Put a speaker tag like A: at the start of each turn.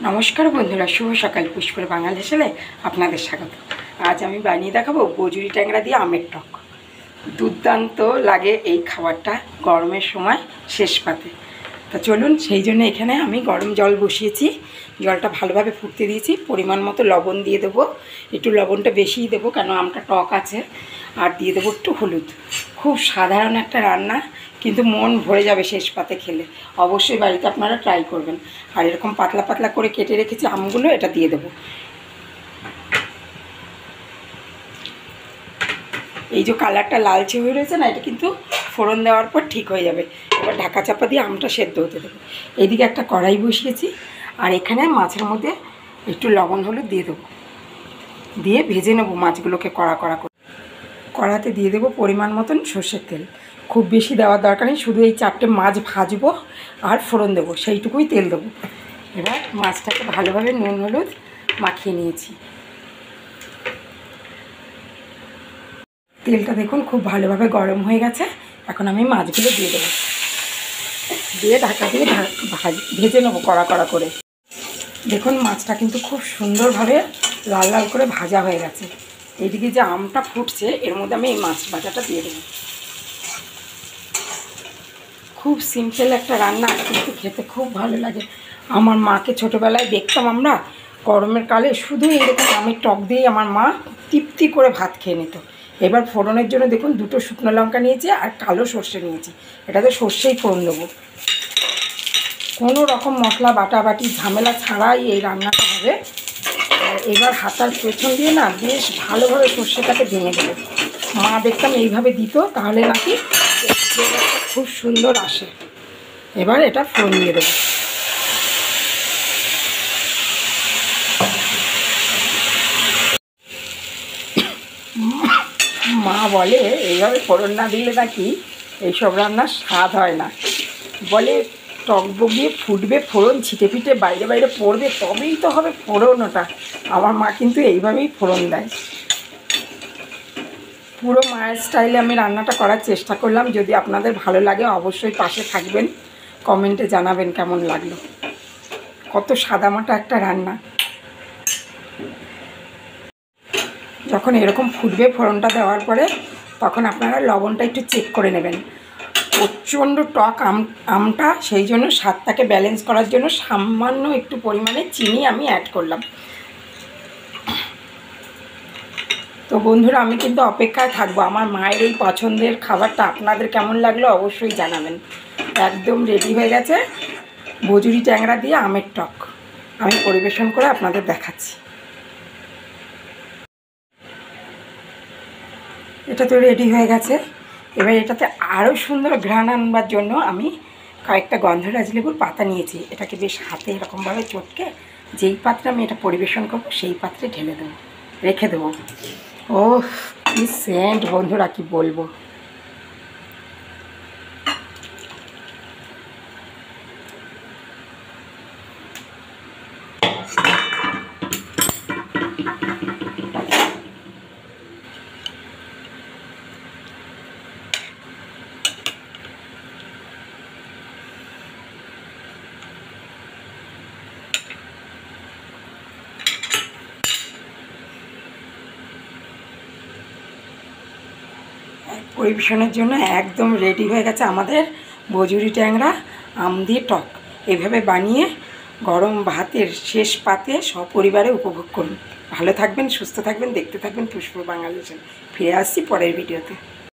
A: নমস্কার বন্ধুরা, শুভ সকাল। পুষ্পর বাঙাল হেসেলে আপনাদের স্বাগত। আজ আমি বানিয়ে দেখাবো বজুরি ট্যাংরা দিয়ে আমের টক। দুর্দান্ত লাগে এই খাবারটা গরমের সময় শেষ পাতে। তা চলুন, সেই জন্য এখানে আমি গরম জল বসিয়েছি। জলটা ভালোভাবে ফুটতে দিয়েছি। পরিমাণ মতো লবণ দিয়ে দেবো, একটু লবণটা বেশিই দেবো কেন আমটা টক আছে। আর দিয়ে দেবো একটু হলুদ। খুব সাধারণ একটা রান্না, কিন্তু মন ভরে যাবে শেষ পাতে খেলে। অবশ্যই বাড়িতে আপনারা ট্রাই করবেন। আর এরকম পাতলা পাতলা করে কেটে রেখেছি আমগুলো, এটা দিয়ে দেবো। এই যে কালারটা লালচে হয়ে রয়েছে না, এটা কিন্তু ফোড়ন দেওয়ার পর ঠিক হয়ে যাবে। এবার ঢাকা চাপা দিয়ে আমটা সেদ্ধ হতে দেবো। এইদিকে একটা কড়াই বসিয়েছি, আর এখানে মাছের মধ্যে একটু লবণ হলুদ দিয়ে দেবো। দিয়ে ভেজে নেবো মাছগুলোকে কড়া কড়া করে। কড়াতে দিয়ে দেবো পরিমাণ মতন সর্ষের তেল। খুব বেশি দেওয়ার দরকার নেই, শুধু এই 4টে মাছ ভাজবো আর ফোড়ন দেবো, সেইটুকুই তেল দেবো। এবার মাছটাকে ভালোভাবে নুন হলুদ মাখিয়ে নিয়েছি। তেলটা দেখুন খুব ভালোভাবে গরম হয়ে গেছে। এখন আমি মাছগুলো দিয়ে দেবো, দিয়ে ঢাকা দিয়ে ভেজে নেবো কড়া কড়া করে। দেখুন মাছটা কিন্তু খুব সুন্দরভাবে লাল লাল করে ভাজা হয়ে গেছে। এইদিকে যে আমটা ফুটছে, এর মধ্যে আমি এই মাছ ভাজাটা দিয়ে দেবো। খুব সিম্পল একটা রান্না, কিন্তু খেতে খুব ভালো লাগে। আমার মাকে ছোটোবেলায় দেখতাম আমরা গরমের কালে শুধু এরকম আমের টক দিয়েই আমার মা তৃপ্তি করে ভাত খেয়ে নিত। এবার ফোড়নের জন্য দেখুন 2টো শুকনো লঙ্কা নিয়েছি আর কালো সর্ষে নিয়েছি। এটাতে সর্ষেই ফোড়ন দেবো। কোনো রকম মশলা বাটাবাটি ঝামেলা ছাড়াই এই রান্নাটা হবে। এবার হাতার পেছন দিয়ে না বেশ ভালোভাবে সর্ষেটাকে ভেঙে দেবো। মা দেখতাম এইভাবে দিত, তাহলে নাকি ফ্লেভারটা খুব সুন্দর আসে। এবার এটা ফোড়ন দিয়ে দেবো। মা বলে এইভাবে ফোড়ন না দিলে নাকি এইসব রান্নার স্বাদ হয় না। বলে টক বগিয়ে ফুটবে, ফোড়ন ছিটে ফিটে বাইরে বাইরে পড়বে, তবেই তো হবে ফোড়ন ওটা। আমার মা কিন্তু এইভাবেই ফোড়ন দেয়। পুরো মায়ের স্টাইলে আমি রান্নাটা করার চেষ্টা করলাম। যদি আপনাদের ভালো লাগে অবশ্যই পাশে থাকবেন, কমেন্টে জানাবেন কেমন লাগলো। কত সাদামাটা একটা রান্না। যখন এরকম ফুটবে ফোড়নটা দেওয়ার পরে, তখন আপনারা লবণটা একটু চেক করে নেবেন। প্রচণ্ড টক আমটা, সেই জন্য স্বাদটাকে ব্যালেন্স করার জন্য সামান্য একটু পরিমাণে চিনি আমি অ্যাড করলাম। তো বন্ধুরা, আমি কিন্তু অপেক্ষায় থাকবো আমার মায়ের এই পছন্দের খাবারটা আপনাদের কেমন লাগলো অবশ্যই জানাবেন। একদম রেডি হয়ে গেছে বজুরি ট্যাংরা দিয়ে আমের টক। আমি পরিবেশন করে আপনাদের দেখাচ্ছি। এটা তো রেডি হয়ে গেছে। এবার এটাতে আরও সুন্দর ঘ্রাণ আনবার জন্য আমি কয়েকটা গন্ধরাজ লেবুর পাতা নিয়েছি। এটাকে বেশ হাতে এরকমভাবে চটকে যেই পাত্রে আমি এটা পরিবেশন করবো সেই পাত্রে ঢেলে দেবো, রেখে দেবো। ও কি সেন্ট বন্ধুরা, কি বলবো। পরিবেশনের জন্য একদম রেডি হয়ে গেছে আমাদের বজুরি ট্যাংরা আম দিয়ে টক। এভাবে বানিয়ে গরম ভাতের শেষ পাতে সপরিবারে উপভোগ করুন। ভালো থাকবেন, সুস্থ থাকবেন, দেখতে থাকবেন পুষ্প বাঙালি চ্যানেল। ফিরে আসছি পরের ভিডিওতে।